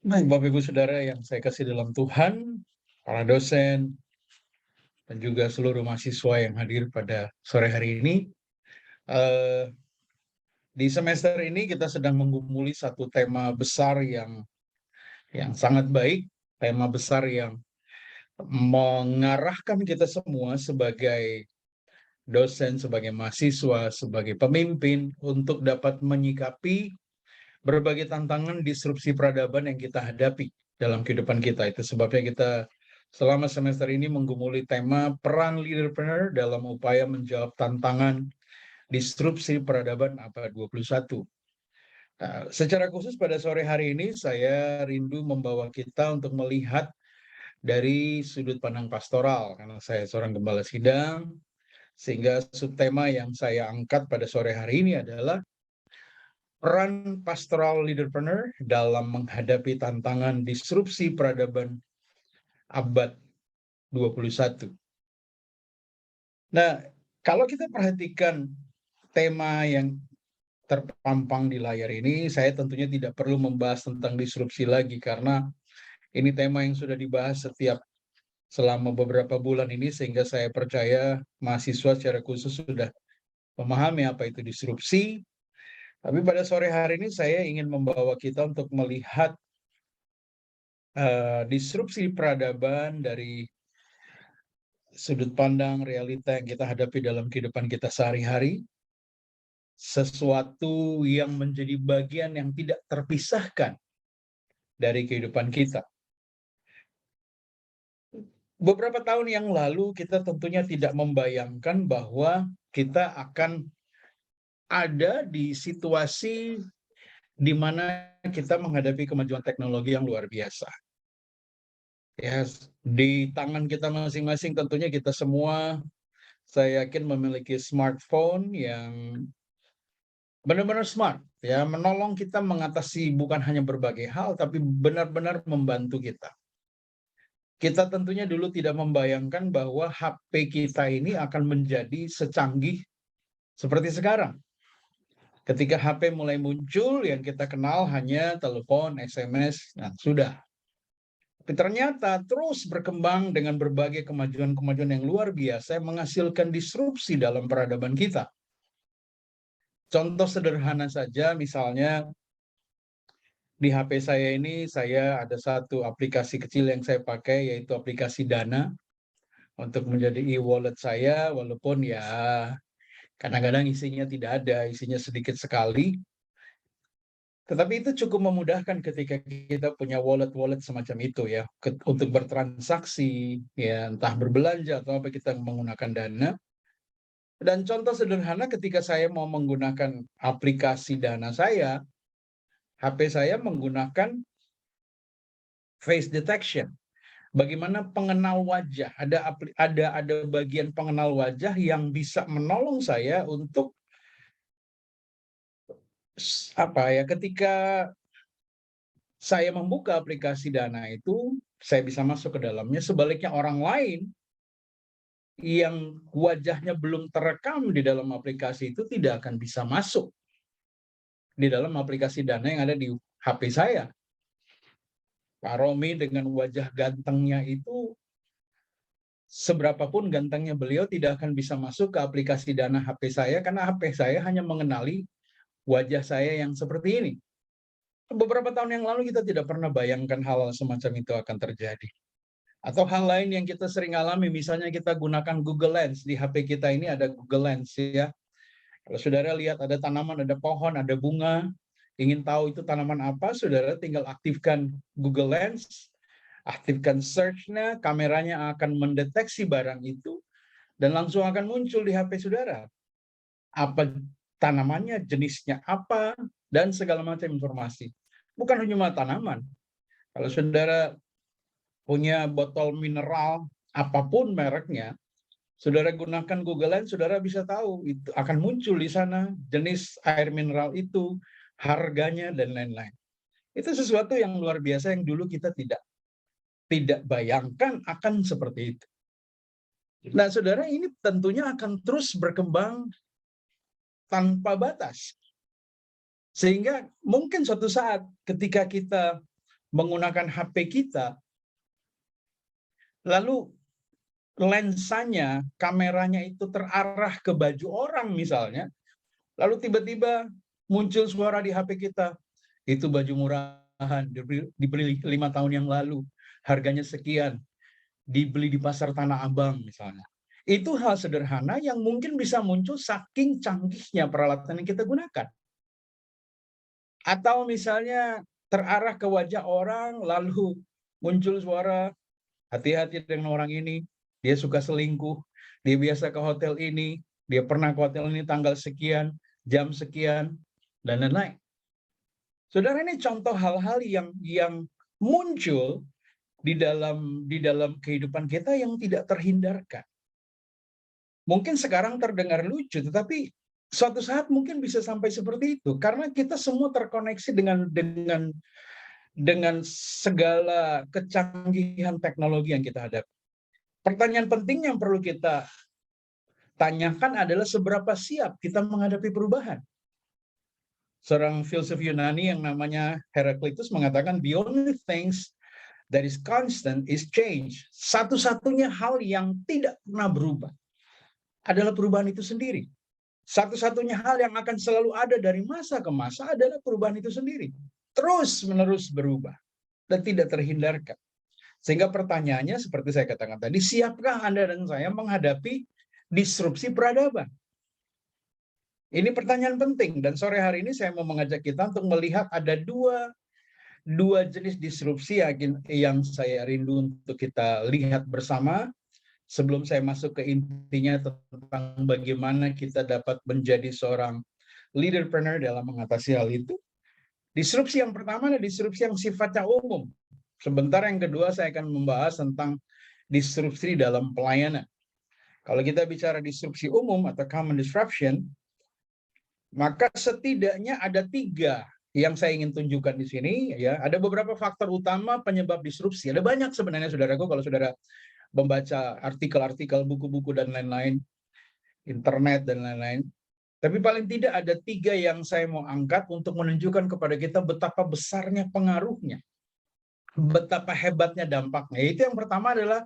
Baik, Bapak Ibu Saudara yang saya kasih dalam Tuhan, para dosen, dan juga seluruh mahasiswa yang hadir pada sore hari ini. Eh, di semester ini kita sedang menggumuli satu tema besar yang sangat baik, tema besar yang mengarahkan kita semua sebagai dosen, sebagai mahasiswa, sebagai pemimpin untuk dapat menyikapi berbagai tantangan disrupsi peradaban yang kita hadapi dalam kehidupan kita. Itu sebabnya kita selama semester ini menggumuli tema peran leaderpreneur dalam upaya menjawab tantangan disrupsi peradaban abad 21. Nah, secara khusus pada sore hari ini saya rindu membawa kita untuk melihat dari sudut pandang pastoral karena saya seorang gembala sidang, sehingga subtema yang saya angkat pada sore hari ini adalah peran pastoral leaderpreneur dalam menghadapi tantangan disrupsi peradaban abad 21. Nah, kalau kita perhatikan tema yang terpampang di layar ini, saya tentunya tidak perlu membahas tentang disrupsi lagi karena ini tema yang sudah dibahas selama beberapa bulan ini, sehingga saya percaya mahasiswa secara khusus sudah memahami apa itu disrupsi. Tapi pada sore hari ini saya ingin membawa kita untuk melihat disrupsi peradaban dari sudut pandang realita yang kita hadapi dalam kehidupan kita sehari-hari, sesuatu yang menjadi bagian yang tidak terpisahkan dari kehidupan kita. Beberapa tahun yang lalu kita tentunya tidak membayangkan bahwa kita akan ada di situasi di mana kita menghadapi kemajuan teknologi yang luar biasa. Ya, di tangan kita masing-masing tentunya kita semua, saya yakin memiliki smartphone yang benar-benar smart, ya, menolong kita mengatasi bukan hanya berbagai hal, tapi benar-benar membantu kita. Kita tentunya dulu tidak membayangkan bahwa HP kita ini akan menjadi secanggih seperti sekarang. Ketika HP mulai muncul, yang kita kenal hanya telepon, SMS, nah sudah. Tapi ternyata terus berkembang dengan berbagai kemajuan-kemajuan yang luar biasa yang menghasilkan disrupsi dalam peradaban kita. Contoh sederhana saja, misalnya di HP saya ini, saya ada satu aplikasi kecil yang saya pakai, yaitu aplikasi Dana, untuk menjadi e-wallet saya, walaupun ya kadang-kadang isinya tidak ada, isinya sedikit sekali. Tetapi itu cukup memudahkan ketika kita punya wallet-wallet semacam itu ya, untuk bertransaksi, ya entah berbelanja atau apa kita menggunakan Dana. Dan contoh sederhana ketika saya mau menggunakan aplikasi Dana saya, HP saya menggunakan face detection. Bagaimana pengenal wajah, ada bagian pengenal wajah yang bisa menolong saya untuk ketika saya membuka aplikasi Dana itu, saya bisa masuk ke dalamnya. Sebaliknya orang lain yang wajahnya belum terekam di dalam aplikasi itu tidak akan bisa masuk di dalam aplikasi Dana yang ada di HP saya. Pak Romi dengan wajah gantengnya itu, seberapapun gantengnya beliau tidak akan bisa masuk ke aplikasi Dana HP saya karena HP saya hanya mengenali wajah saya yang seperti ini. Beberapa tahun yang lalu kita tidak pernah bayangkan hal semacam itu akan terjadi. Atau hal lain yang kita sering alami, misalnya kita gunakan Google Lens, di HP kita ini ada Google Lens ya. Kalau saudara lihat ada tanaman, ada pohon, ada bunga, ingin tahu itu tanaman apa, saudara tinggal aktifkan Google Lens, aktifkan search-nya, kameranya akan mendeteksi barang itu, dan langsung akan muncul di HP saudara. Apa tanamannya, jenisnya apa, dan segala macam informasi. Bukan hanya tanaman. Kalau saudara punya botol mineral, apapun mereknya, saudara gunakan Google Lens, saudara bisa tahu itu akan muncul di sana jenis air mineral itu, harganya, dan lain-lain. Itu sesuatu yang luar biasa yang dulu kita tidak bayangkan akan seperti itu. Nah, saudara, ini tentunya akan terus berkembang tanpa batas. Sehingga mungkin suatu saat ketika kita menggunakan HP kita, lalu lensanya, kameranya itu terarah ke baju orang misalnya, lalu tiba-tiba muncul suara di HP kita, itu baju murahan, dibeli 5 tahun yang lalu, harganya sekian, dibeli di pasar Tanah Abang misalnya. Itu hal sederhana yang mungkin bisa muncul saking canggihnya peralatan yang kita gunakan. Atau misalnya terarah ke wajah orang, lalu muncul suara, hati-hati dengan orang ini, dia suka selingkuh, dia biasa ke hotel ini, dia pernah ke hotel ini tanggal sekian, jam sekian, dan lain-lain. Saudara, ini contoh hal-hal yang muncul di dalam kehidupan kita yang tidak terhindarkan. Mungkin sekarang terdengar lucu, tetapi suatu saat mungkin bisa sampai seperti itu karena kita semua terkoneksi dengan segala kecanggihan teknologi yang kita hadapi. Pertanyaan penting yang perlu kita tanyakan adalah seberapa siap kita menghadapi perubahan. Seorang filsuf Yunani yang namanya Heraclitus mengatakan the only things that is constant is change. Satu-satunya hal yang tidak pernah berubah adalah perubahan itu sendiri. Satu-satunya hal yang akan selalu ada dari masa ke masa adalah perubahan itu sendiri. Terus-menerus berubah dan tidak terhindarkan. Sehingga pertanyaannya seperti saya katakan tadi, siapkah Anda dan saya menghadapi disrupsi peradaban? Ini pertanyaan penting dan sore hari ini saya mau mengajak kita untuk melihat ada dua jenis disrupsi yang saya rindu untuk kita lihat bersama sebelum saya masuk ke intinya tentang bagaimana kita dapat menjadi seorang leaderpreneur dalam mengatasi hal itu. Disrupsi yang pertama adalah disrupsi yang sifatnya umum. Sebentar yang kedua saya akan membahas tentang disrupsi dalam pelayanan. Kalau kita bicara disrupsi umum atau common disruption, maka setidaknya ada 3 yang saya ingin tunjukkan di sini. Ya, ada beberapa faktor utama penyebab disrupsi. Ada banyak sebenarnya, saudaraku, kalau saudara membaca artikel-artikel, buku-buku dan lain-lain, internet dan lain-lain. Tapi paling tidak ada 3 yang saya mau angkat untuk menunjukkan kepada kita betapa besarnya pengaruhnya, betapa hebatnya dampaknya. Itu yang pertama adalah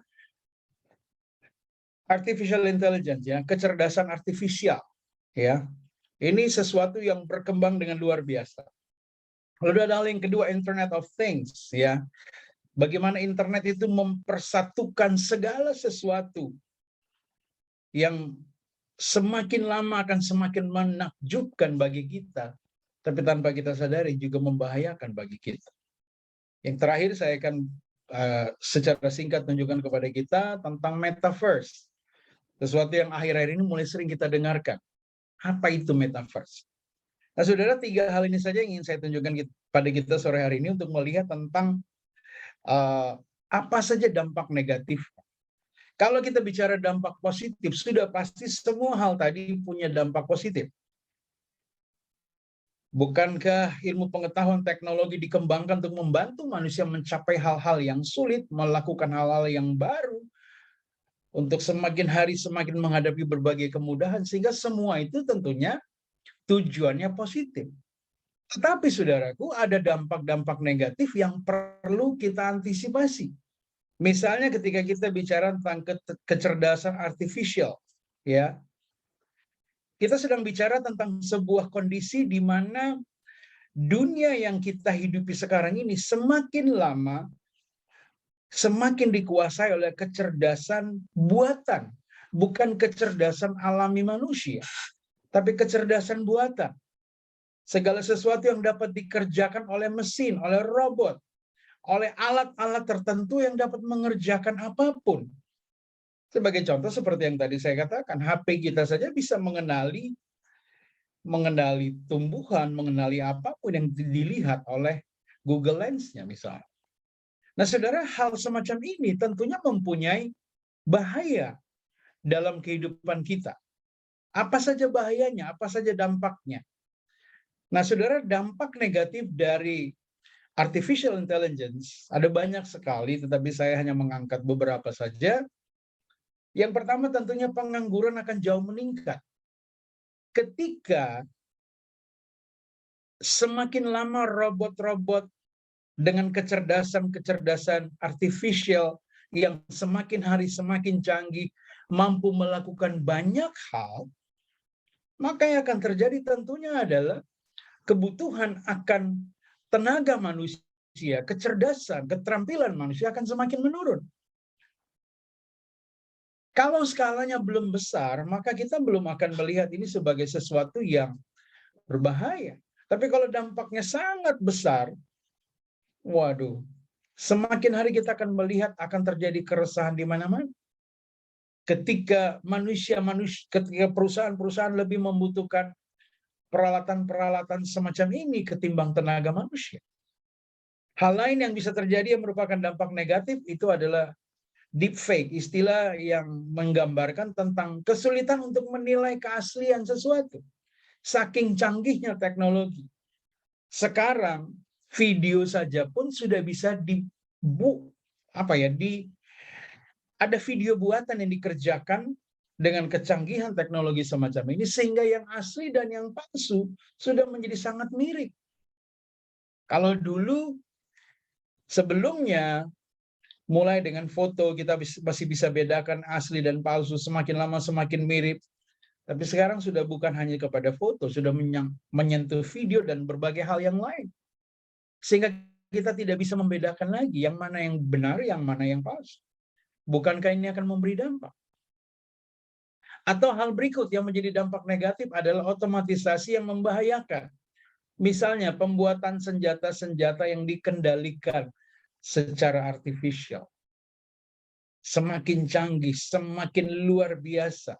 artificial intelligence, ya, kecerdasan artifisial, ya. Ini sesuatu yang berkembang dengan luar biasa. Lalu ada hal yang kedua, Internet of Things, ya. Bagaimana internet itu mempersatukan segala sesuatu yang semakin lama akan semakin menakjubkan bagi kita, tapi tanpa kita sadari juga membahayakan bagi kita. Yang terakhir saya akan secara singkat tunjukkan kepada kita tentang metaverse. Sesuatu yang akhir-akhir ini mulai sering kita dengarkan. Apa itu metaverse? Nah, saudara, 3 hal ini saja yang ingin saya tunjukkan pada kita sore hari ini untuk melihat tentang apa saja dampak negatif. Kalau kita bicara dampak positif, sudah pasti semua hal tadi punya dampak positif. Bukankah ilmu pengetahuan teknologi dikembangkan untuk membantu manusia mencapai hal-hal yang sulit, melakukan hal-hal yang baru, untuk semakin hari semakin menghadapi berbagai kemudahan, sehingga semua itu tentunya tujuannya positif. Tetapi saudaraku, ada dampak-dampak negatif yang perlu kita antisipasi. Misalnya ketika kita bicara tentang kecerdasan artifisial, ya, kita sedang bicara tentang sebuah kondisi di mana dunia yang kita hidupi sekarang ini semakin lama semakin dikuasai oleh kecerdasan buatan, bukan kecerdasan alami manusia, tapi kecerdasan buatan. Segala sesuatu yang dapat dikerjakan oleh mesin, oleh robot, oleh alat-alat tertentu yang dapat mengerjakan apapun. Sebagai contoh seperti yang tadi saya katakan, HP kita saja bisa mengenali tumbuhan, mengenali apapun yang dilihat oleh Google Lens-nya misalnya. Nah, saudara, hal semacam ini tentunya mempunyai bahaya dalam kehidupan kita. Apa saja bahayanya, apa saja dampaknya. Nah, saudara, dampak negatif dari artificial intelligence ada banyak sekali, tetapi saya hanya mengangkat beberapa saja. Yang pertama tentunya pengangguran akan jauh meningkat. Ketika semakin lama robot-robot dengan kecerdasan artifisial yang semakin hari semakin canggih, mampu melakukan banyak hal, maka yang akan terjadi tentunya adalah kebutuhan akan tenaga manusia, kecerdasan, keterampilan manusia akan semakin menurun. Kalau skalanya belum besar, maka kita belum akan melihat ini sebagai sesuatu yang berbahaya. Tapi kalau dampaknya sangat besar, waduh, semakin hari kita akan melihat akan terjadi keresahan di mana-mana. Ketika ketika perusahaan-perusahaan lebih membutuhkan peralatan-peralatan semacam ini ketimbang tenaga manusia. Hal lain yang bisa terjadi yang merupakan dampak negatif itu adalah deepfake, istilah yang menggambarkan tentang kesulitan untuk menilai keaslian sesuatu. Saking canggihnya teknologi. Sekarang video saja pun sudah bisa ada video buatan yang dikerjakan dengan kecanggihan teknologi semacam ini sehingga yang asli dan yang palsu sudah menjadi sangat mirip. Kalau dulu sebelumnya mulai dengan foto kita masih bisa bedakan asli dan palsu, semakin lama semakin mirip. Tapi sekarang sudah bukan hanya kepada foto, sudah menyentuh video dan berbagai hal yang lain. Sehingga kita tidak bisa membedakan lagi yang mana yang benar, yang mana yang palsu. Bukankah ini akan memberi dampak? Atau hal berikut yang menjadi dampak negatif adalah otomatisasi yang membahayakan. Misalnya pembuatan senjata-senjata yang dikendalikan secara artifisial. Semakin canggih, semakin luar biasa.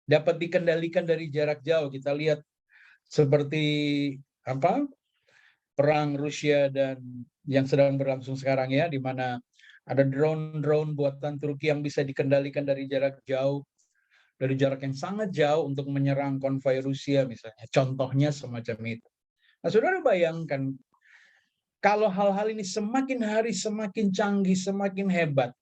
Dapat dikendalikan dari jarak jauh. Kita lihat seperti perang Rusia dan yang sedang berlangsung sekarang ya, di mana ada drone buatan Turki yang bisa dikendalikan dari jarak jauh, dari jarak yang sangat jauh untuk menyerang konvoi Rusia misalnya. Contohnya semacam itu. Nah, saudara bayangkan kalau hal-hal ini semakin hari semakin canggih, semakin hebat,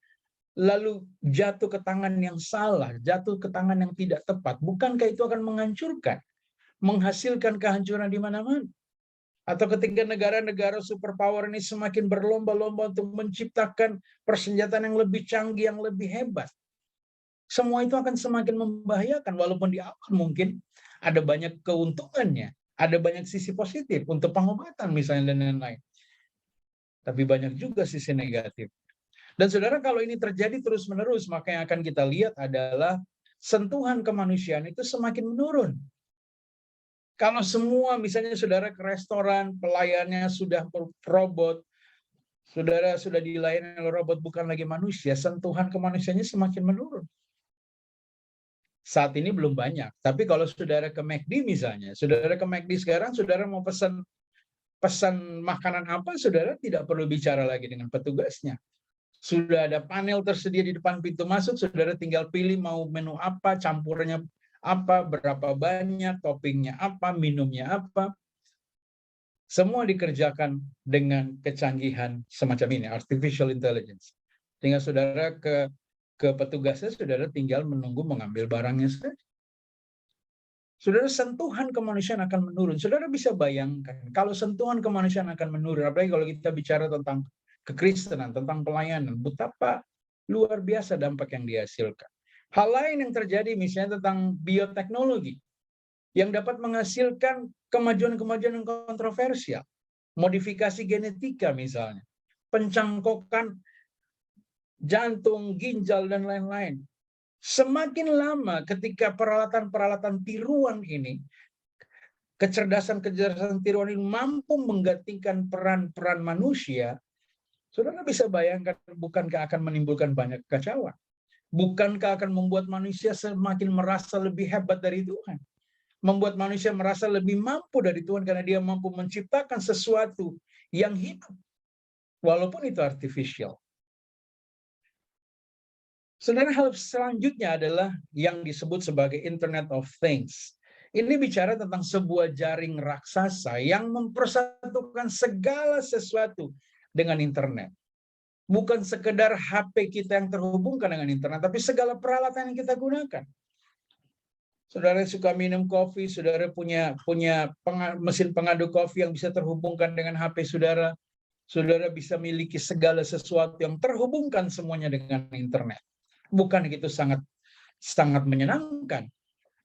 lalu jatuh ke tangan yang salah, jatuh ke tangan yang tidak tepat, bukankah itu akan menghancurkan, menghasilkan kehancuran di mana-mana? Atau ketika negara-negara superpower ini semakin berlomba-lomba untuk menciptakan persenjataan yang lebih canggih, yang lebih hebat, semua itu akan semakin membahayakan, walaupun di awal mungkin ada banyak keuntungannya, ada banyak sisi positif untuk pengobatan misalnya dan lain-lain. Tapi banyak juga sisi negatif. Dan saudara, kalau ini terjadi terus-menerus, maka yang akan kita lihat adalah sentuhan kemanusiaan itu semakin menurun. Kalau semua misalnya saudara ke restoran, pelayannya sudah robot, saudara sudah dilayani oleh robot bukan lagi manusia, sentuhan kemanusiaannya semakin menurun. Saat ini belum banyak, tapi kalau saudara ke McD misalnya, saudara ke McD sekarang, saudara mau pesan makanan apa, saudara tidak perlu bicara lagi dengan petugasnya. Sudah ada panel tersedia di depan pintu masuk, saudara tinggal pilih mau menu apa, campurnya apa, berapa banyak, toppingnya apa, minumnya apa. Semua dikerjakan dengan kecanggihan semacam ini, artificial intelligence. Tinggal saudara ke petugasnya, saudara tinggal menunggu mengambil barangnya saja. Saudara, sentuhan kemanusiaan akan menurun. Saudara bisa bayangkan, kalau sentuhan kemanusiaan akan menurun, apalagi kalau kita bicara tentang kekristenan, tentang pelayanan, betapa luar biasa dampak yang dihasilkan. Hal lain yang terjadi misalnya tentang bioteknologi, yang dapat menghasilkan kemajuan-kemajuan yang kontroversial. Modifikasi genetika misalnya, pencangkokan jantung, ginjal, dan lain-lain. Semakin lama ketika peralatan-peralatan tiruan ini, kecerdasan tiruan ini mampu menggantikan peran-peran manusia, saudara bisa bayangkan bukankah akan menimbulkan banyak kekacauan? Bukankah akan membuat manusia semakin merasa lebih hebat dari Tuhan? Membuat manusia merasa lebih mampu dari Tuhan karena dia mampu menciptakan sesuatu yang hidup, walaupun itu artificial. Saudara, hal selanjutnya adalah yang disebut sebagai Internet of Things. Ini bicara tentang sebuah jaring raksasa yang mempersatukan segala sesuatu dengan internet. Bukan sekedar HP kita yang terhubungkan dengan internet, tapi segala peralatan yang kita gunakan. Saudara suka minum kopi, saudara punya mesin pengaduk kopi yang bisa terhubungkan dengan HP saudara. saudara bisa miliki segala sesuatu yang terhubungkan semuanya dengan internet. Bukan itu sangat sangat menyenangkan?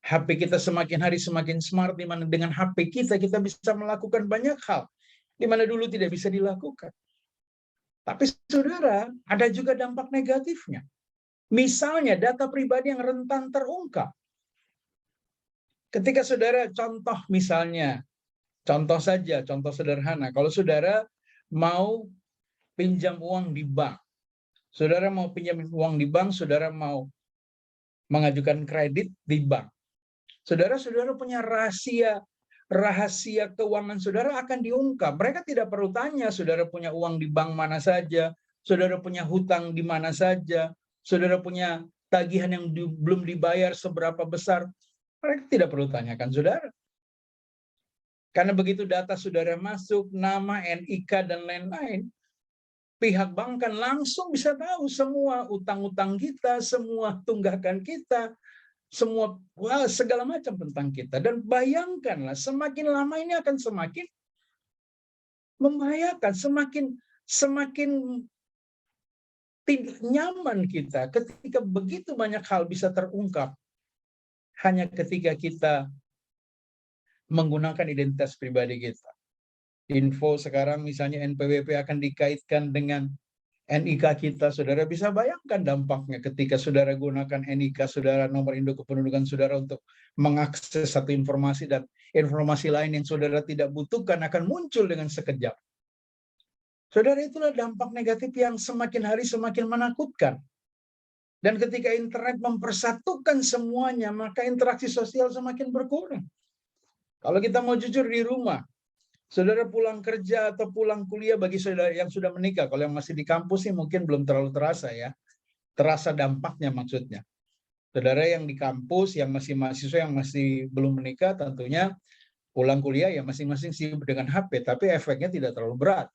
HP kita semakin hari semakin smart, di mana dengan HP kita bisa melakukan banyak hal, di mana dulu tidak bisa dilakukan. Tapi saudara, ada juga dampak negatifnya. Misalnya data pribadi yang rentan terungkap. Ketika saudara contoh saja, contoh sederhana, kalau saudara mau pinjam uang di bank, saudara mau pinjam uang di bank, saudara mau mengajukan kredit di bank, saudara punya rahasia keuangan saudara akan diungkap. Mereka tidak perlu tanya saudara punya uang di bank mana saja, saudara punya hutang di mana saja, saudara punya tagihan yang belum dibayar seberapa besar. Mereka tidak perlu tanyakan saudara. Karena begitu data saudara masuk, nama, NIK, dan lain-lain, pihak bank kan langsung bisa tahu semua utang-utang kita, semua tunggakan kita, semua segala macam tentang kita. Dan bayangkanlah, semakin lama ini akan semakin membahayakan, semakin tidak nyaman kita ketika begitu banyak hal bisa terungkap hanya ketika kita menggunakan identitas pribadi kita. Info sekarang misalnya NPWP akan dikaitkan dengan NIK kita, saudara bisa bayangkan dampaknya ketika saudara gunakan NIK saudara, nomor induk kependudukan saudara, untuk mengakses satu informasi, dan informasi lain yang saudara tidak butuhkan akan muncul dengan sekejap. Saudara, itulah dampak negatif yang semakin hari semakin menakutkan. Dan ketika internet mempersatukan semuanya, maka interaksi sosial semakin berkurang. Kalau kita mau jujur di rumah, saudara pulang kerja atau pulang kuliah, bagi saudara yang sudah menikah, kalau yang masih di kampus sih mungkin belum terlalu terasa ya. Terasa dampaknya maksudnya. Saudara yang di kampus, yang masih mahasiswa, yang masih belum menikah, tentunya pulang kuliah ya masing-masing sibuk dengan HP, tapi efeknya tidak terlalu berat.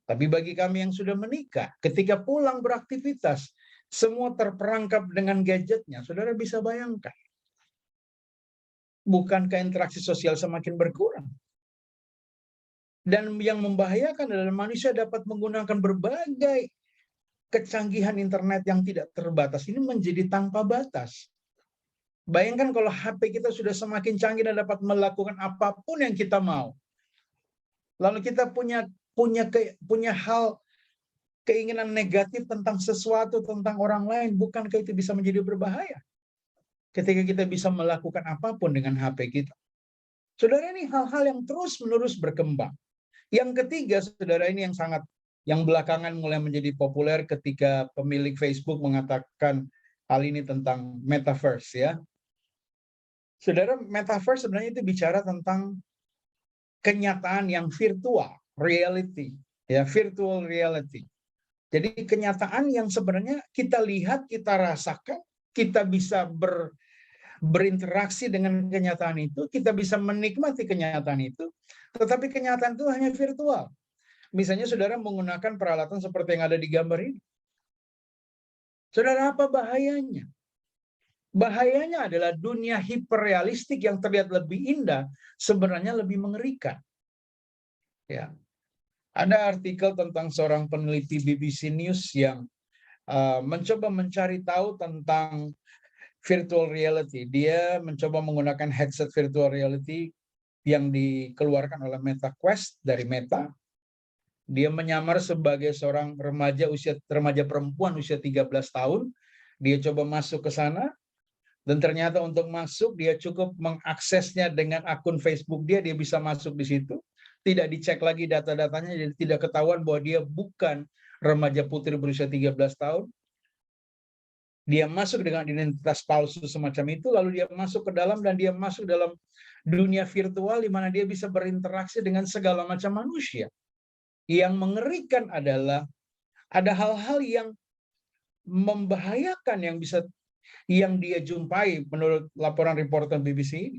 Tapi bagi kami yang sudah menikah, ketika pulang beraktivitas, semua terperangkap dengan gadgetnya, saudara bisa bayangkan. Bukankah interaksi sosial semakin berkurang? Dan yang membahayakan adalah manusia dapat menggunakan berbagai kecanggihan internet yang tidak terbatas ini menjadi tanpa batas. Bayangkan kalau HP kita sudah semakin canggih dan dapat melakukan apapun yang kita mau. Lalu kita punya hal, keinginan negatif tentang sesuatu, tentang orang lain, bukankah itu bisa menjadi berbahaya? Ketika kita bisa melakukan apapun dengan HP kita. Saudara, ini hal-hal yang terus-menerus berkembang. Yang ketiga, saudara, ini yang belakangan mulai menjadi populer ketika pemilik Facebook mengatakan hal ini tentang metaverse ya. Saudara, metaverse sebenarnya itu bicara tentang kenyataan yang virtual, reality, ya, virtual reality. Jadi kenyataan yang sebenarnya kita lihat, kita rasakan, kita bisa berinteraksi dengan kenyataan itu, kita bisa menikmati kenyataan itu, tetapi kenyataan itu hanya virtual. Misalnya saudara menggunakan peralatan seperti yang ada di gambar ini. Saudara, apa bahayanya? Bahayanya adalah dunia hiperrealistik yang terlihat lebih indah, sebenarnya lebih mengerikan. Ya. Ada artikel tentang seorang peneliti BBC News yang mencoba mencari tahu tentang virtual reality. Dia mencoba menggunakan headset virtual reality yang dikeluarkan oleh Meta Quest dari Meta. Dia menyamar sebagai seorang remaja perempuan usia 13 tahun. Dia coba masuk ke sana, dan ternyata untuk masuk dia cukup mengaksesnya dengan akun Facebook dia bisa masuk di situ. Tidak dicek lagi data-datanya, jadi tidak ketahuan bahwa dia bukan remaja putri berusia 13 tahun. Dia masuk dengan identitas palsu semacam itu, lalu dia masuk ke dalam, dan dia masuk dalam dunia virtual di mana dia bisa berinteraksi dengan segala macam manusia. Yang mengerikan adalah ada hal-hal yang membahayakan yang dia jumpai menurut laporan reporter BBC ini.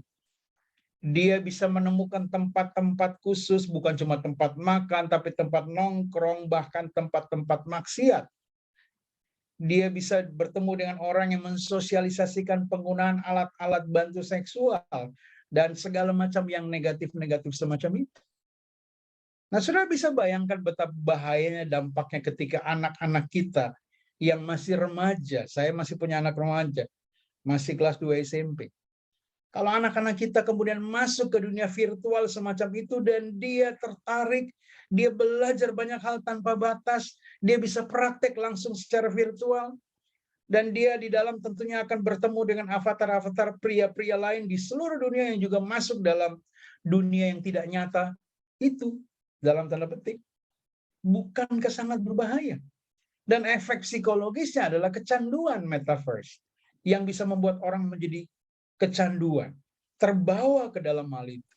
Dia bisa menemukan tempat-tempat khusus, bukan cuma tempat makan, tapi tempat nongkrong, bahkan tempat-tempat maksiat. Dia bisa bertemu dengan orang yang mensosialisasikan penggunaan alat-alat bantu seksual dan segala macam yang negatif-negatif semacam itu. Nah, saudara bisa bayangkan betapa bahayanya dampaknya ketika anak-anak kita yang masih remaja, saya masih punya anak remaja, masih kelas 2 SMP. Kalau anak-anak kita kemudian masuk ke dunia virtual semacam itu dan dia tertarik, dia belajar banyak hal tanpa batas, dia bisa praktek langsung secara virtual, dan dia di dalam tentunya akan bertemu dengan avatar-avatar pria-pria lain di seluruh dunia yang juga masuk dalam dunia yang tidak nyata itu, dalam tanda petik. Bukankah sangat berbahaya? Dan efek psikologisnya adalah kecanduan metaverse yang bisa membuat orang menjadi kecanduan, terbawa ke dalam hal itu.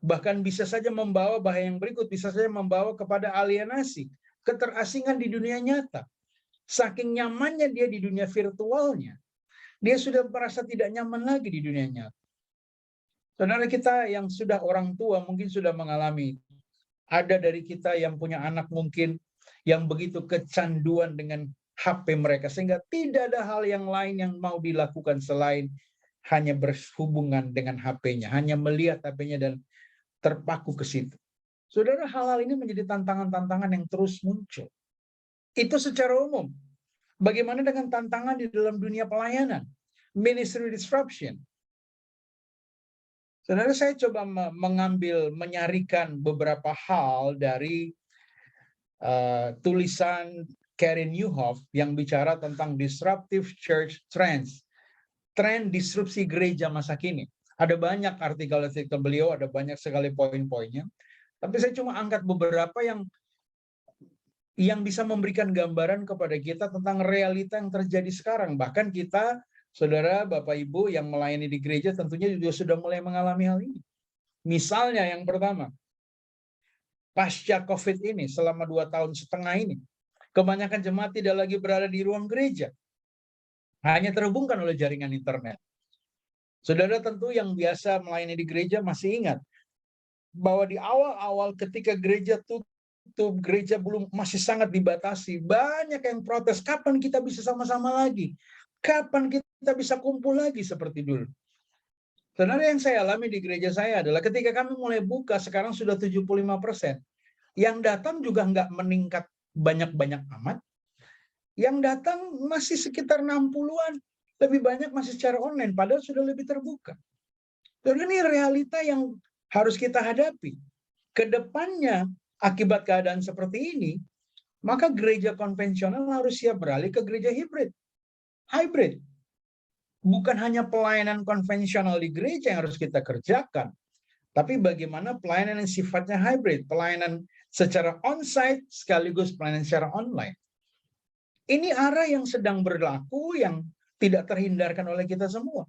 Bahkan bisa saja membawa bahaya yang berikut, bisa saja membawa kepada alienasi, keterasingan di dunia nyata. Saking nyamannya dia di dunia virtualnya, dia sudah merasa tidak nyaman lagi di dunia nyata. Saudara kita yang sudah orang tua mungkin sudah mengalami. Ada dari kita yang punya anak mungkin yang begitu kecanduan dengan HP mereka sehingga tidak ada hal yang lain yang mau dilakukan selain hanya berhubungan dengan HP-nya, hanya melihat HP-nya dan terpaku ke situ. Saudara, hal-hal ini menjadi tantangan-tantangan yang terus muncul. Itu secara umum. Bagaimana dengan tantangan di dalam dunia pelayanan? Ministry disruption. Saudara, saya coba menyarikan beberapa hal dari tulisan Karen Newhoff yang bicara tentang disruptive church trends, tren disrupsi gereja masa kini. Ada banyak artikel-artikel beliau, ada banyak sekali poin-poinnya. Tapi saya cuma angkat beberapa yang bisa memberikan gambaran kepada kita tentang realita yang terjadi sekarang. Bahkan kita, saudara, Bapak, Ibu yang melayani di gereja tentunya juga sudah mulai mengalami hal ini. Misalnya yang pertama, pasca COVID ini, selama 2,5 tahun ini, kebanyakan jemaat tidak lagi berada di ruang gereja. Hanya terhubungkan oleh jaringan internet. Saudara tentu yang biasa melayani di gereja masih ingat bahwa di awal-awal ketika gereja tutup, gereja belum masih sangat dibatasi, banyak yang protes, kapan kita bisa sama-sama lagi? Kapan kita bisa kumpul lagi seperti dulu? Saudara, yang saya alami di gereja saya adalah ketika kami mulai buka, sekarang sudah 75%. Yang datang juga nggak meningkat banyak-banyak amat. Yang datang masih sekitar 60-an. Lebih banyak masih secara online, padahal sudah lebih terbuka. Dan ini realita yang harus kita hadapi. Kedepannya, akibat keadaan seperti ini, maka gereja konvensional harus siap beralih ke gereja hibrid. Hybrid. Bukan hanya pelayanan konvensional di gereja yang harus kita kerjakan, tapi bagaimana pelayanan yang sifatnya hybrid, pelayanan secara on-site sekaligus pelayanan secara online. Ini arah yang sedang berlaku yang tidak terhindarkan oleh kita semua.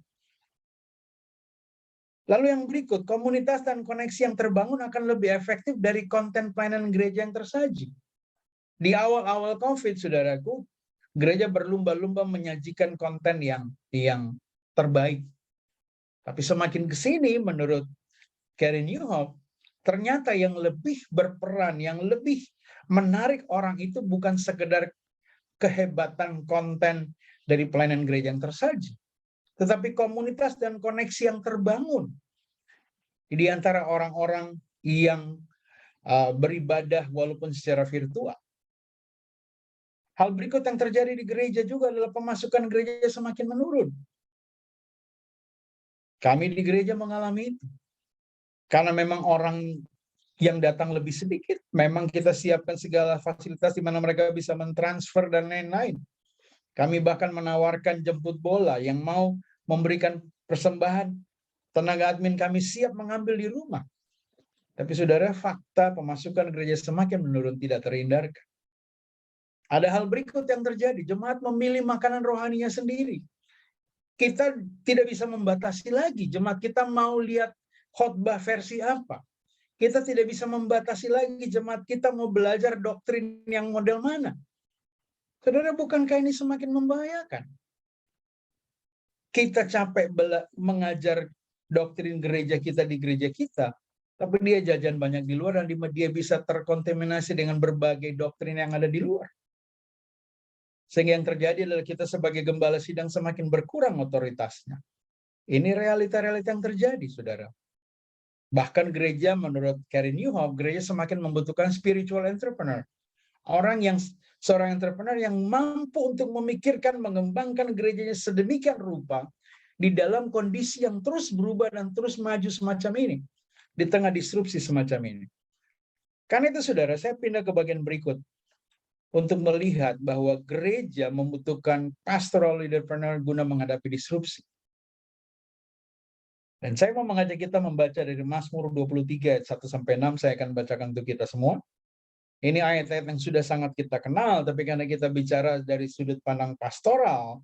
Lalu yang berikut, komunitas dan koneksi yang terbangun akan lebih efektif dari konten pelayanan gereja yang tersaji. Di awal-awal COVID, saudaraku, gereja berlumba-lumba menyajikan konten yang terbaik. Tapi semakin ke sini, menurut Karen Newhoff, ternyata yang lebih berperan, yang lebih menarik orang itu bukan sekedar kehebatan konten dari pelayanan gereja yang tersaji, tetapi komunitas dan koneksi yang terbangun di antara orang-orang yang beribadah walaupun secara virtual. Hal berikut yang terjadi di gereja juga adalah pemasukan gereja semakin menurun. Kami di gereja mengalami itu. Karena memang orang yang datang lebih sedikit, memang kita siapkan segala fasilitas di mana mereka bisa mentransfer dan lain-lain. Kami bahkan menawarkan jemput bola yang mau memberikan persembahan. Tenaga admin kami siap mengambil di rumah. Tapi saudara, fakta pemasukan gereja semakin menurun tidak terhindarkan. Ada hal berikut yang terjadi. Jemaat memilih makanan rohaninya sendiri. Kita tidak bisa membatasi lagi. Jemaat kita mau lihat khotbah versi apa. Kita tidak bisa membatasi lagi jemaat kita mau belajar doktrin yang model mana. Saudara, bukankah ini semakin membahayakan? Kita capek mengajar doktrin gereja kita di gereja kita, tapi dia jajan banyak di luar dan dia bisa terkontaminasi dengan berbagai doktrin yang ada di luar. Sehingga yang terjadi adalah kita sebagai gembala sidang semakin berkurang otoritasnya. Ini realita-realita yang terjadi, saudara. Bahkan gereja menurut Carey Nieuwhof, gereja semakin membutuhkan spiritual entrepreneur. Seorang entrepreneur yang mampu untuk memikirkan, mengembangkan gerejanya sedemikian rupa di dalam kondisi yang terus berubah dan terus maju semacam ini, di tengah disrupsi semacam ini. Karena itu saudara, saya pindah ke bagian berikut untuk melihat bahwa gereja membutuhkan pastoral leaderpreneur guna menghadapi disrupsi. Dan saya mau mengajak kita membaca dari Mazmur 23 ayat 1-6, saya akan bacakan untuk kita semua. Ini ayat-ayat yang sudah sangat kita kenal, tapi karena kita bicara dari sudut pandang pastoral,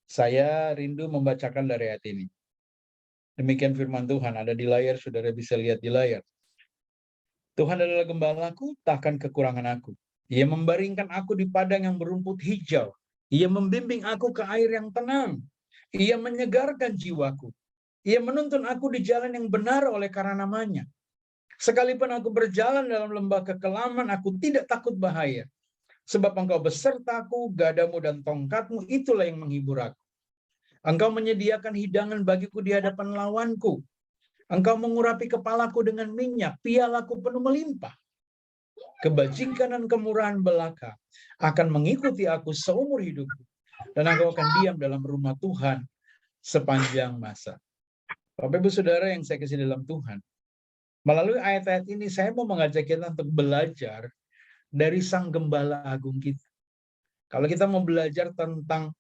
saya rindu membacakan dari ayat ini. Demikian firman Tuhan, ada di layar, saudara bisa lihat di layar. Tuhan adalah gembalaku, takkan kekurangan aku. Ia membaringkan aku di padang yang berumput hijau. Ia membimbing aku ke air yang tenang. Ia menyegarkan jiwaku. Ia menuntun aku di jalan yang benar oleh karena namanya. Sekalipun aku berjalan dalam lembah kekelaman, aku tidak takut bahaya. Sebab engkau besertaku, gadamu dan tongkatmu, itulah yang menghibur aku. Engkau menyediakan hidangan bagiku di hadapan lawanku. Engkau mengurapi kepalaku dengan minyak, pialaku penuh melimpah. Kebajikan dan kemurahan belaka akan mengikuti aku seumur hidupku. Dan aku akan diam dalam rumah Tuhan sepanjang masa. Bapak Ibu Saudara yang saya kasih dalam Tuhan, melalui ayat-ayat ini saya mau mengajak kita untuk belajar dari Sang Gembala Agung kita. Kalau kita mau belajar tentang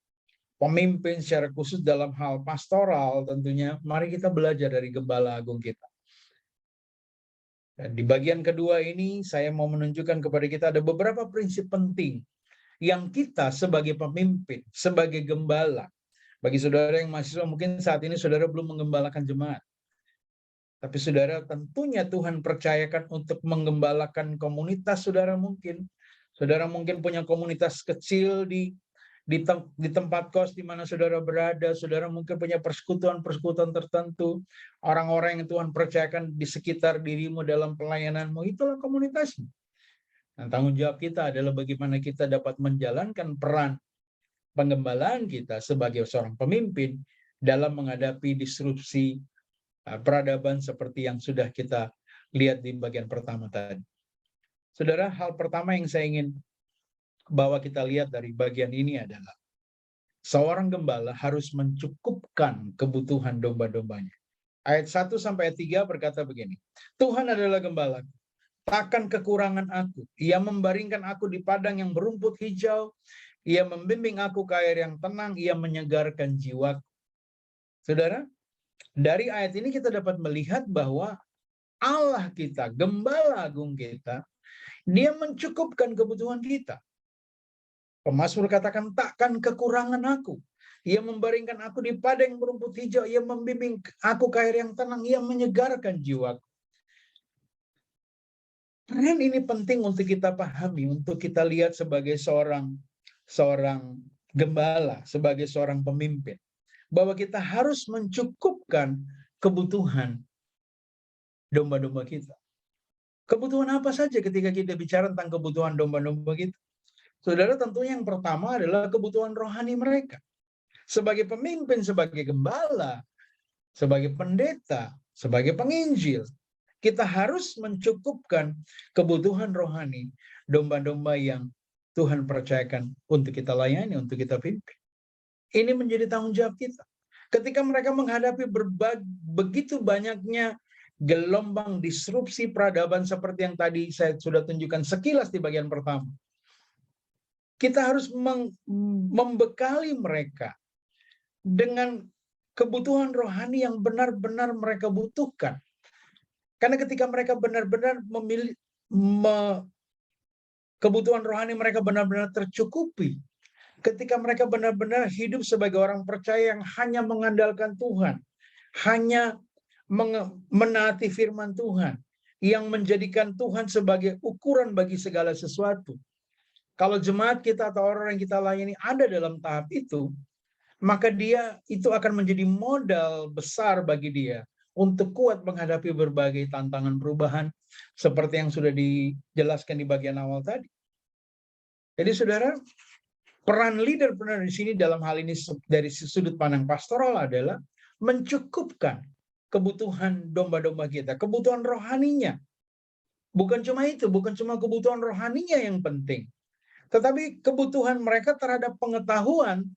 pemimpin secara khusus dalam hal pastoral, tentunya mari kita belajar dari Gembala Agung kita. Dan di bagian kedua ini saya mau menunjukkan kepada kita ada beberapa prinsip penting yang kita sebagai pemimpin, sebagai gembala. Bagi saudara yang mahasiswa, mungkin saat ini saudara belum menggembalakan jemaat. Tapi saudara, tentunya Tuhan percayakan untuk menggembalakan komunitas saudara mungkin. Saudara mungkin punya komunitas kecil di tempat kos di mana saudara berada. Saudara mungkin punya persekutuan-persekutuan tertentu. Orang-orang yang Tuhan percayakan di sekitar dirimu dalam pelayananmu, itulah komunitasmu. Nah, tanggung jawab kita adalah bagaimana kita dapat menjalankan peran penggembalaan kita sebagai seorang pemimpin dalam menghadapi disrupsi peradaban seperti yang sudah kita lihat di bagian pertama tadi. Saudara, hal pertama yang saya ingin bawa kita lihat dari bagian ini adalah seorang gembala harus mencukupkan kebutuhan domba-dombanya. Ayat 1-3 berkata begini, Tuhan adalah gembalaku, takkan kekurangan aku. Ia membaringkan aku di padang yang berumput hijau. Ia membimbing aku ke air yang tenang. Ia menyegarkan jiwaku. Saudara, dari ayat ini kita dapat melihat bahwa Allah kita, Gembala Agung kita, Dia mencukupkan kebutuhan kita. Pemazmur katakan, takkan kekurangan aku. Ia membaringkan aku di padang yang berumput hijau. Ia membimbing aku ke air yang tenang. Ia menyegarkan jiwaku. Peran ini penting untuk kita pahami, untuk kita lihat sebagai seorang gembala, sebagai seorang pemimpin. Bahwa kita harus mencukupkan kebutuhan domba-domba kita. Kebutuhan apa saja ketika kita bicara tentang kebutuhan domba-domba kita? Saudara, tentunya yang pertama adalah kebutuhan rohani mereka. Sebagai pemimpin, sebagai gembala, sebagai pendeta, sebagai penginjil, kita harus mencukupkan kebutuhan rohani domba-domba yang Tuhan percayakan untuk kita layani, untuk kita pimpin. Ini menjadi tanggung jawab kita. Ketika mereka menghadapi begitu banyaknya gelombang disrupsi peradaban seperti yang tadi saya sudah tunjukkan sekilas di bagian pertama, kita harus membekali mereka dengan kebutuhan rohani yang benar-benar mereka butuhkan. Karena ketika mereka benar-benar kebutuhan rohani mereka benar-benar tercukupi, ketika mereka benar-benar hidup sebagai orang percaya yang hanya mengandalkan Tuhan, hanya menaati firman Tuhan, yang menjadikan Tuhan sebagai ukuran bagi segala sesuatu. Kalau jemaat kita atau orang yang kita layani ada dalam tahap itu, maka dia itu akan menjadi modal besar bagi dia untuk kuat menghadapi berbagai tantangan perubahan seperti yang sudah dijelaskan di bagian awal tadi. Jadi saudara, peran leaderpreneur di sini dalam hal ini dari sudut pandang pastoral adalah mencukupkan kebutuhan domba-domba kita, kebutuhan rohaninya. Bukan cuma itu, bukan cuma kebutuhan rohaninya yang penting, tetapi kebutuhan mereka terhadap pengetahuan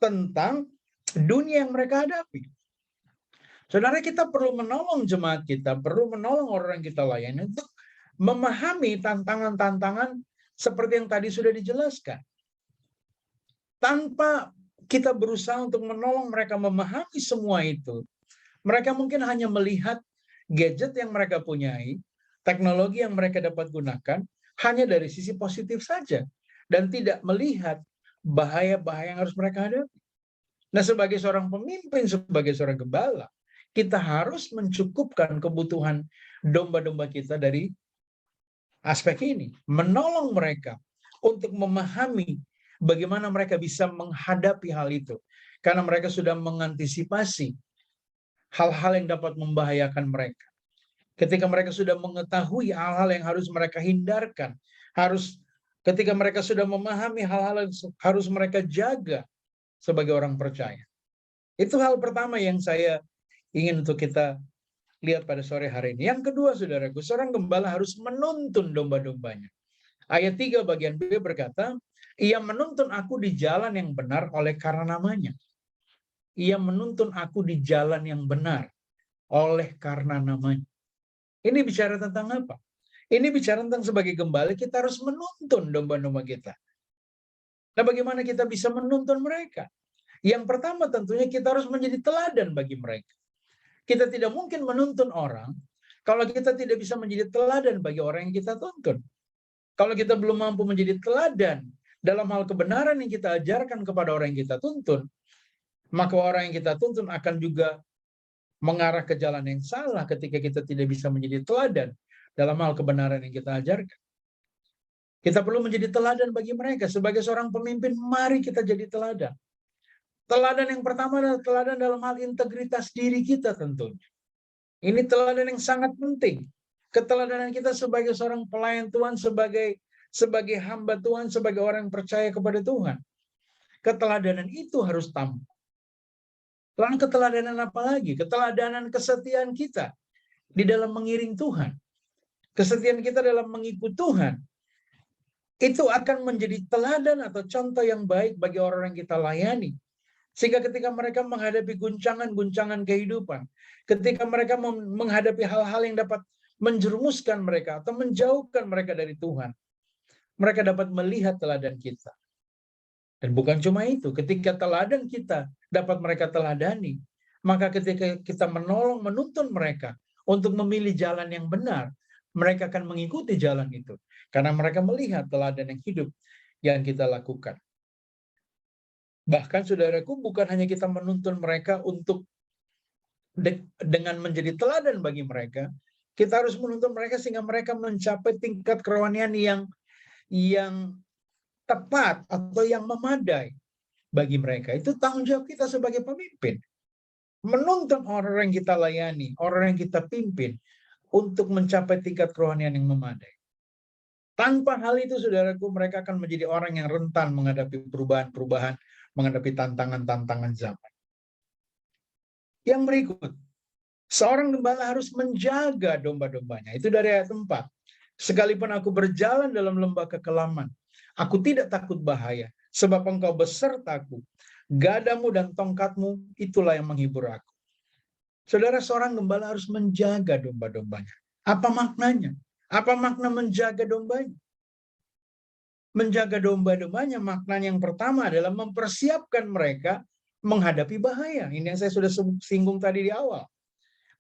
tentang dunia yang mereka hadapi. Saudara, kita perlu menolong jemaat kita, perlu menolong orang yang kita layani untuk memahami tantangan-tantangan seperti yang tadi sudah dijelaskan. Tanpa kita berusaha untuk menolong mereka memahami semua itu, mereka mungkin hanya melihat gadget yang mereka punyai, teknologi yang mereka dapat gunakan, hanya dari sisi positif saja, dan tidak melihat bahaya-bahaya yang harus mereka hadapi. Nah, sebagai seorang pemimpin, sebagai seorang gembala, kita harus mencukupkan kebutuhan domba-domba kita dari aspek ini, menolong mereka untuk memahami bagaimana mereka bisa menghadapi hal itu, karena mereka sudah mengantisipasi hal-hal yang dapat membahayakan mereka. Ketika mereka sudah mengetahui hal-hal yang harus mereka hindarkan, ketika mereka sudah memahami hal-hal yang harus mereka jaga sebagai orang percaya. Itu hal pertama yang saya ingin untuk kita lihat pada sore hari ini. Yang kedua, saudaraku, seorang gembala harus menuntun domba-dombanya. Ayat 3 bagian B berkata, ia menuntun aku di jalan yang benar oleh karena namanya. Ia menuntun aku di jalan yang benar oleh karena namanya. Ini bicara tentang apa? Ini bicara tentang sebagai gembala kita harus menuntun domba-domba kita. Nah, bagaimana kita bisa menuntun mereka? Yang pertama tentunya kita harus menjadi teladan bagi mereka. Kita tidak mungkin menuntun orang kalau kita tidak bisa menjadi teladan bagi orang yang kita tuntun. Kalau kita belum mampu menjadi teladan dalam hal kebenaran yang kita ajarkan kepada orang yang kita tuntun, maka orang yang kita tuntun akan juga mengarah ke jalan yang salah ketika kita tidak bisa menjadi teladan dalam hal kebenaran yang kita ajarkan. Kita perlu menjadi teladan bagi mereka. Sebagai seorang pemimpin, mari kita jadi teladan. Teladan yang pertama adalah teladan dalam hal integritas diri kita tentunya. Ini teladan yang sangat penting. Keteladanan kita sebagai seorang pelayan Tuhan, sebagai hamba Tuhan, sebagai orang yang percaya kepada Tuhan. Keteladanan itu harus tampak. Lalu keteladanan apa lagi? Keteladanan kesetiaan kita di dalam mengiring Tuhan. Kesetiaan kita dalam mengikut Tuhan. Itu akan menjadi teladan atau contoh yang baik bagi orang yang kita layani. Sehingga ketika mereka menghadapi guncangan-guncangan kehidupan, ketika mereka menghadapi hal-hal yang dapat menjerumuskan mereka atau menjauhkan mereka dari Tuhan, mereka dapat melihat teladan kita. Dan bukan cuma itu, ketika teladan kita dapat mereka teladani, maka ketika kita menolong, menuntun mereka untuk memilih jalan yang benar, mereka akan mengikuti jalan itu. Karena mereka melihat teladan yang hidup yang kita lakukan. Bahkan saudaraku, bukan hanya kita menuntun mereka untuk dengan menjadi teladan bagi mereka, kita harus menuntun mereka sehingga mereka mencapai tingkat kerohanian yang tepat atau yang memadai bagi mereka. Itu tanggung jawab kita sebagai pemimpin. Menuntun orang yang kita layani, orang yang kita pimpin untuk mencapai tingkat kerohanian yang memadai. Tanpa hal itu, saudaraku, mereka akan menjadi orang yang rentan menghadapi perubahan-perubahan, menghadapi tantangan-tantangan zaman. Yang berikut, seorang gembala harus menjaga domba-dombanya. Itu dari ayat 4. Sekalipun aku berjalan dalam lembah kekelaman, aku tidak takut bahaya, sebab engkau besertaku. Gadamu dan tongkatmu, itulah yang menghibur aku. Saudara, seorang gembala harus menjaga domba-dombanya. Apa maknanya? Apa makna menjaga dombanya? Menjaga domba-dombanya, maknanya yang pertama adalah mempersiapkan mereka menghadapi bahaya. Ini yang saya sudah singgung tadi di awal.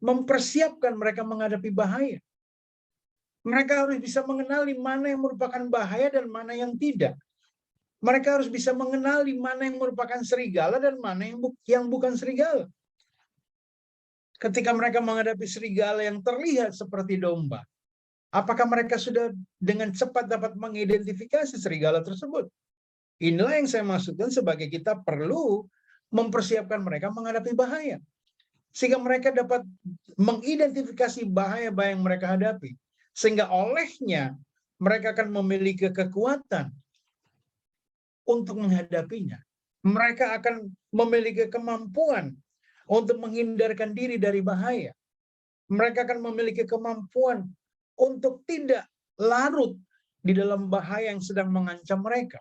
Mempersiapkan mereka menghadapi bahaya. Mereka harus bisa mengenali mana yang merupakan bahaya dan mana yang tidak. Mereka harus bisa mengenali mana yang merupakan serigala dan mana yang bukan serigala. Ketika mereka menghadapi serigala yang terlihat seperti domba, apakah mereka sudah dengan cepat dapat mengidentifikasi serigala tersebut? Inilah yang saya maksudkan sebagai kita perlu mempersiapkan mereka menghadapi bahaya. Sehingga mereka dapat mengidentifikasi bahaya-bahaya yang mereka hadapi. Sehingga olehnya mereka akan memiliki kekuatan untuk menghadapinya. Mereka akan memiliki kemampuan untuk menghindarkan diri dari bahaya. Mereka akan memiliki kemampuan untuk tidak larut di dalam bahaya yang sedang mengancam mereka.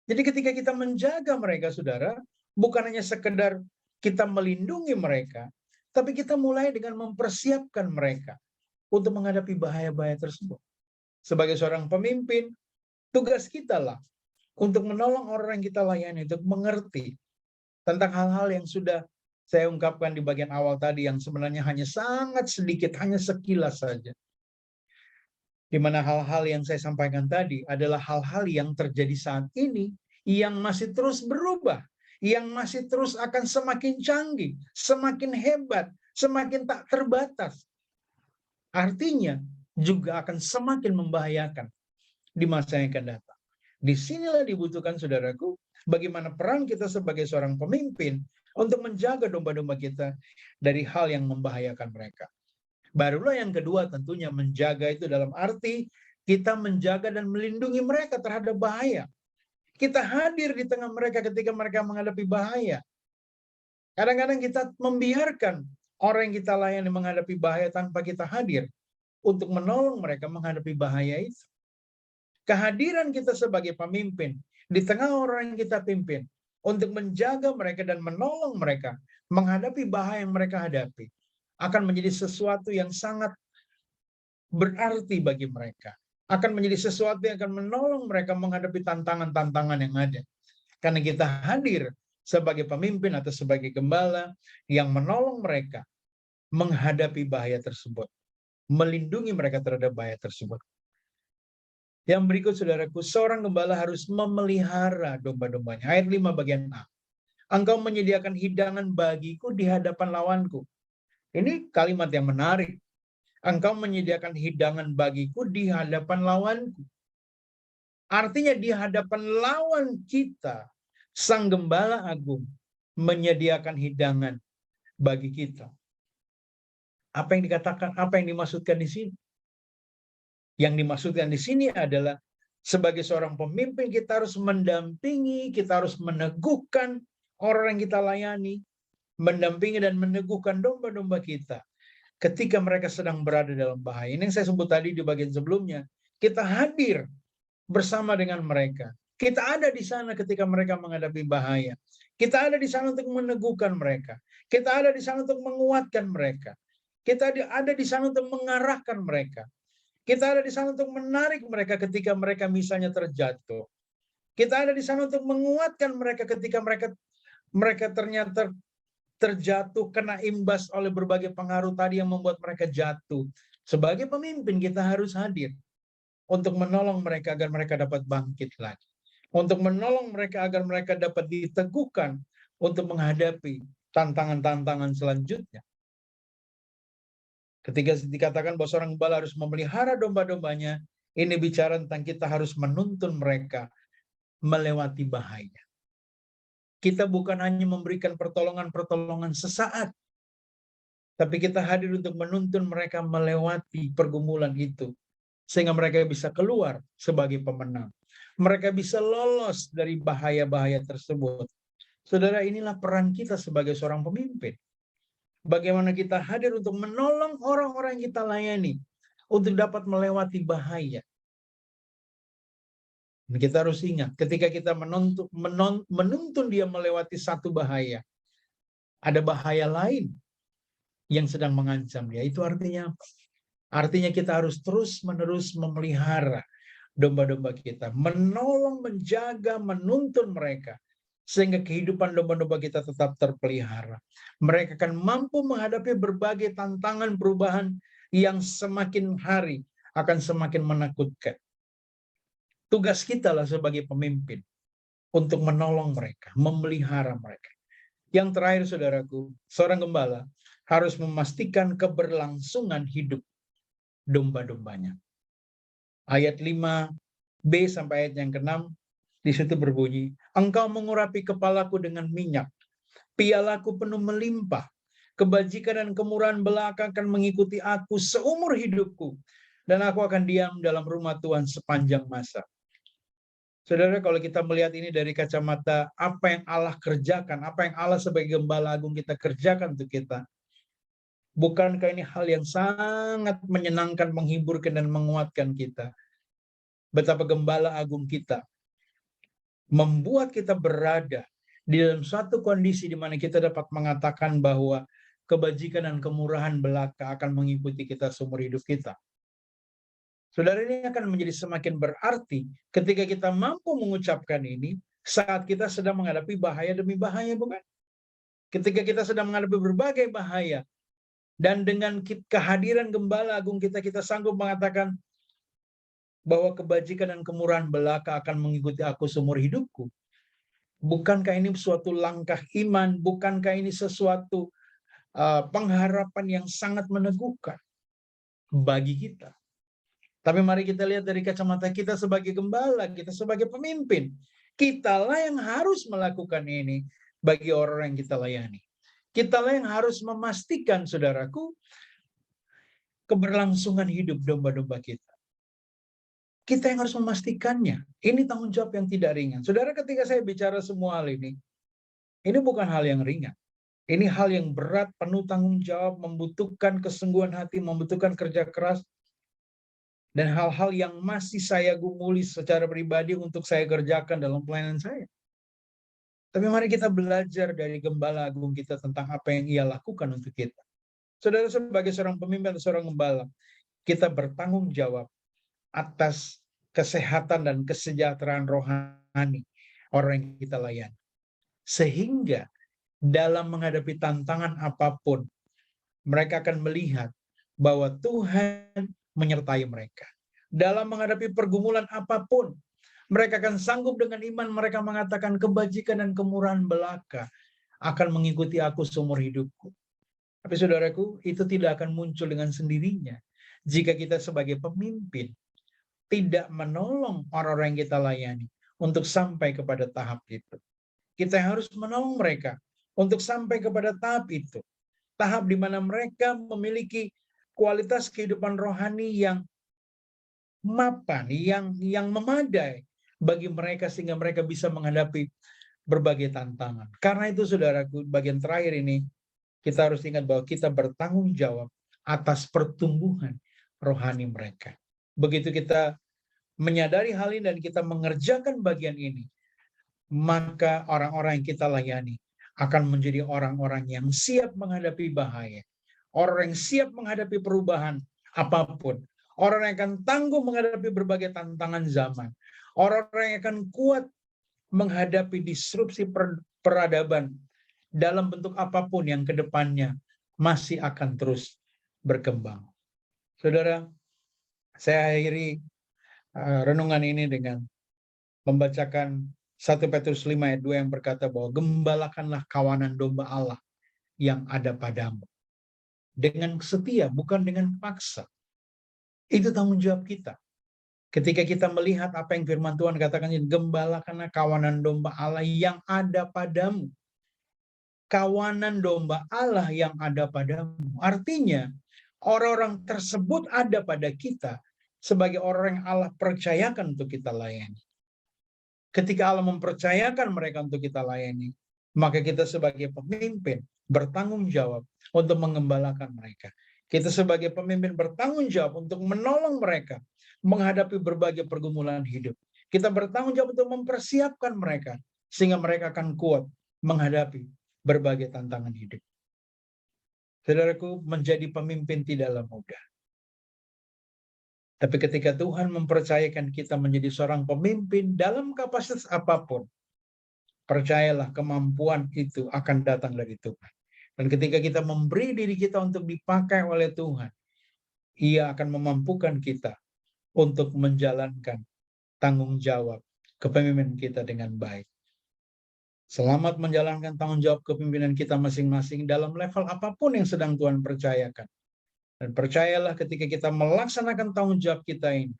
Jadi ketika kita menjaga mereka, saudara, bukan hanya sekedar kita melindungi mereka, tapi kita mulai dengan mempersiapkan mereka untuk menghadapi bahaya-bahaya tersebut. Sebagai seorang pemimpin, tugas kita lah untuk menolong orang yang kita layani untuk mengerti tentang hal-hal yang sudah saya ungkapkan di bagian awal tadi, yang sebenarnya hanya sangat sedikit, hanya sekilas saja. Di mana hal-hal yang saya sampaikan tadi adalah hal-hal yang terjadi saat ini, yang masih terus berubah, yang masih terus akan semakin canggih, semakin hebat, semakin tak terbatas. Artinya juga akan semakin membahayakan di masa yang akan datang. Disinilah dibutuhkan, saudaraku, bagaimana peran kita sebagai seorang pemimpin untuk menjaga domba-domba kita dari hal yang membahayakan mereka. Barulah yang kedua, tentunya menjaga itu dalam arti kita menjaga dan melindungi mereka terhadap bahaya. Kita hadir di tengah mereka ketika mereka menghadapi bahaya. Kadang-kadang kita membiarkan orang yang kita layani menghadapi bahaya tanpa kita hadir untuk menolong mereka menghadapi bahaya itu. Kehadiran kita sebagai pemimpin di tengah orang yang kita pimpin untuk menjaga mereka dan menolong mereka menghadapi bahaya yang mereka hadapi akan menjadi sesuatu yang sangat berarti bagi mereka. Akan menjadi sesuatu yang akan menolong mereka menghadapi tantangan-tantangan yang ada. Karena kita hadir sebagai pemimpin atau sebagai gembala yang menolong mereka menghadapi bahaya tersebut. Melindungi mereka terhadap bahaya tersebut. Yang berikut, saudaraku, seorang gembala harus memelihara domba-dombanya. Ayat 5 bagian A. Engkau menyediakan hidangan bagiku di hadapan lawanku. Ini kalimat yang menarik. Engkau menyediakan hidangan bagiku di hadapan lawanku. Artinya di hadapan lawan kita, Sang Gembala Agung menyediakan hidangan bagi kita. Apa yang dikatakan, apa yang dimaksudkan di sini? Yang dimaksudkan di sini adalah sebagai seorang pemimpin kita harus mendampingi, kita harus meneguhkan orang yang kita layani, mendampingi dan meneguhkan domba-domba kita ketika mereka sedang berada dalam bahaya. Ini yang saya sebut tadi di bagian sebelumnya. Kita hadir bersama dengan mereka. Kita ada di sana ketika mereka menghadapi bahaya. Kita ada di sana untuk meneguhkan mereka. Kita ada di sana untuk menguatkan mereka. Kita ada di sana untuk mengarahkan mereka. Kita ada di sana untuk menarik mereka ketika mereka misalnya terjatuh. Kita ada di sana untuk menguatkan mereka ketika mereka ternyata terjatuh, kena imbas oleh berbagai pengaruh tadi yang membuat mereka jatuh. Sebagai pemimpin kita harus hadir untuk menolong mereka agar mereka dapat bangkit lagi. Untuk menolong mereka agar mereka dapat diteguhkan untuk menghadapi tantangan-tantangan selanjutnya. Ketika dikatakan bahwa seorang gembala harus memelihara domba-dombanya, ini bicara tentang kita harus menuntun mereka melewati bahaya. Kita bukan hanya memberikan pertolongan-pertolongan sesaat, tapi kita hadir untuk menuntun mereka melewati pergumulan itu, sehingga mereka bisa keluar sebagai pemenang. Mereka bisa lolos dari bahaya-bahaya tersebut. Saudara, inilah peran kita sebagai seorang pemimpin. Bagaimana kita hadir untuk menolong orang-orang yang kita layani untuk dapat melewati bahaya. Dan kita harus ingat, ketika kita menuntun dia melewati satu bahaya, ada bahaya lain yang sedang mengancam dia. Itu artinya apa? Artinya kita harus terus-menerus memelihara domba-domba kita, menolong, menjaga, menuntun mereka, sehingga kehidupan domba-domba kita tetap terpelihara. Mereka akan mampu menghadapi berbagai tantangan perubahan yang semakin hari akan semakin menakutkan. Tugas kita lah sebagai pemimpin untuk menolong mereka, memelihara mereka. Yang terakhir, saudaraku, seorang gembala harus memastikan keberlangsungan hidup domba-dombanya. Ayat 5b sampai ayat yang ke-6, di situ berbunyi, engkau mengurapi kepalaku dengan minyak, pialaku penuh melimpah, kebajikan dan kemurahan belaka akan mengikuti aku seumur hidupku, dan aku akan diam dalam rumah Tuhan sepanjang masa. Saudara, kalau kita melihat ini dari kacamata apa yang Allah kerjakan, apa yang Allah sebagai Gembala Agung kita kerjakan untuk kita, bukankah ini hal yang sangat menyenangkan, menghiburkan, dan menguatkan kita? Betapa Gembala Agung kita membuat kita berada di dalam suatu kondisi di mana kita dapat mengatakan bahwa kebajikan dan kemurahan belaka akan mengikuti kita seumur hidup kita. Saudara, ini akan menjadi semakin berarti ketika kita mampu mengucapkan ini saat kita sedang menghadapi bahaya demi bahaya, bukan? Ketika kita sedang menghadapi berbagai bahaya, dan dengan kehadiran Gembala Agung kita, kita sanggup mengatakan bahwa kebajikan dan kemurahan belaka akan mengikuti aku seumur hidupku. Bukankah ini suatu langkah iman? Bukankah ini sesuatu pengharapan yang sangat meneguhkan bagi kita? Tapi mari kita lihat dari kacamata kita sebagai gembala, kita sebagai pemimpin. Kitalah yang harus melakukan ini bagi orang yang kita layani. Kitalah yang harus memastikan, saudaraku, keberlangsungan hidup domba-domba kita. Kita yang harus memastikannya. Ini tanggung jawab yang tidak ringan. Saudara, ketika saya bicara semua hal ini bukan hal yang ringan. Ini hal yang berat, penuh tanggung jawab, membutuhkan kesungguhan hati, membutuhkan kerja keras, dan hal-hal yang masih saya gumuli secara pribadi untuk saya kerjakan dalam pelayanan saya. Tapi mari kita belajar dari Gembala Agung kita tentang apa yang ia lakukan untuk kita. Saudara, sebagai seorang pemimpin atau seorang gembala, kita bertanggung jawab atas kesehatan dan kesejahteraan rohani orang yang kita layani. Sehingga dalam menghadapi tantangan apapun, mereka akan melihat bahwa Tuhan menyertai mereka. Dalam menghadapi pergumulan apapun, mereka akan sanggup dengan iman mereka mengatakan kebajikan dan kemurahan belaka akan mengikuti aku seumur hidupku. Tapi saudaraku, itu tidak akan muncul dengan sendirinya jika kita sebagai pemimpin tidak menolong orang-orang yang kita layani untuk sampai kepada tahap itu. Kita harus menolong mereka untuk sampai kepada tahap itu. Tahap di mana mereka memiliki kualitas kehidupan rohani yang mapan, yang memadai bagi mereka sehingga mereka bisa menghadapi berbagai tantangan. Karena itu saudaraku, bagian terakhir ini kita harus ingat bahwa kita bertanggung jawab atas pertumbuhan rohani mereka. Begitu kita menyadari hal ini dan kita mengerjakan bagian ini, maka orang-orang yang kita layani akan menjadi orang-orang yang siap menghadapi bahaya, orang yang siap menghadapi perubahan apapun, orang yang akan tangguh menghadapi berbagai tantangan zaman, orang-orang yang akan kuat menghadapi disrupsi peradaban dalam bentuk apapun yang kedepannya masih akan terus berkembang. Saudara, saya akhiri renungan ini dengan membacakan 1 Petrus 5 ayat 2 yang berkata bahwa gembalakanlah kawanan domba Allah yang ada padamu dengan setia, bukan dengan paksa. Itu tanggung jawab kita. Ketika kita melihat apa yang firman Tuhan katakan, gembalakanlah kawanan domba Allah yang ada padamu. Kawanan domba Allah yang ada padamu. Artinya, orang-orang tersebut ada pada kita sebagai orang yang Allah percayakan untuk kita layani. Ketika Allah mempercayakan mereka untuk kita layani, maka kita sebagai pemimpin bertanggung jawab untuk mengembalakan mereka. Kita sebagai pemimpin bertanggung jawab untuk menolong mereka menghadapi berbagai pergumulan hidup. Kita bertanggung jawab untuk mempersiapkan mereka sehingga mereka akan kuat menghadapi berbagai tantangan hidup. Saudaraku, menjadi pemimpin tidaklah mudah. Tapi ketika Tuhan mempercayakan kita menjadi seorang pemimpin dalam kapasitas apapun, percayalah kemampuan itu akan datang dari Tuhan. Dan ketika kita memberi diri kita untuk dipakai oleh Tuhan, Ia akan memampukan kita untuk menjalankan tanggung jawab kepemimpinan kita dengan baik. Selamat menjalankan tanggung jawab kepemimpinan kita masing-masing dalam level apapun yang sedang Tuhan percayakan. Dan percayalah ketika kita melaksanakan tanggung jawab kita ini,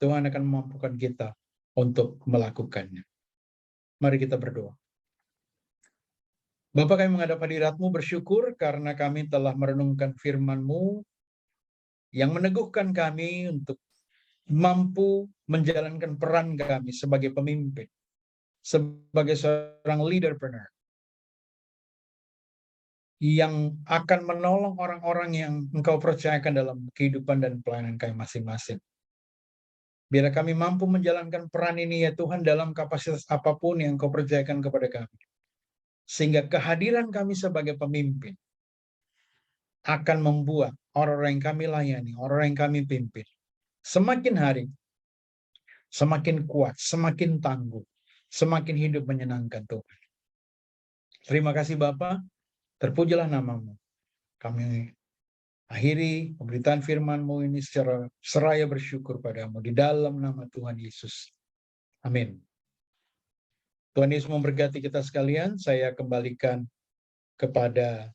Tuhan akan memampukan kita untuk melakukannya. Mari kita berdoa. Bapa, kami menghadap hadirat-Mu bersyukur karena kami telah merenungkan firman-Mu yang meneguhkan kami untuk mampu menjalankan peran kami sebagai pemimpin, sebagai seorang leaderpreneur, yang akan menolong orang-orang yang Engkau percayakan dalam kehidupan dan pelayanan kami masing-masing. Biar kami mampu menjalankan peran ini ya Tuhan dalam kapasitas apapun yang Engkau percayakan kepada kami. Sehingga kehadiran kami sebagai pemimpin akan membuat orang-orang yang kami layani, orang-orang yang kami pimpin, semakin hari, semakin kuat, semakin tangguh, semakin hidup menyenangkan Tuhan. Terima kasih Bapa, terpujilah namamu. Kami akhiri pemberitaan firman-Mu ini secara seraya bersyukur padamu di dalam nama Tuhan Yesus. Amin. Tuhan Yesus memberkati kita sekalian. Saya kembalikan kepada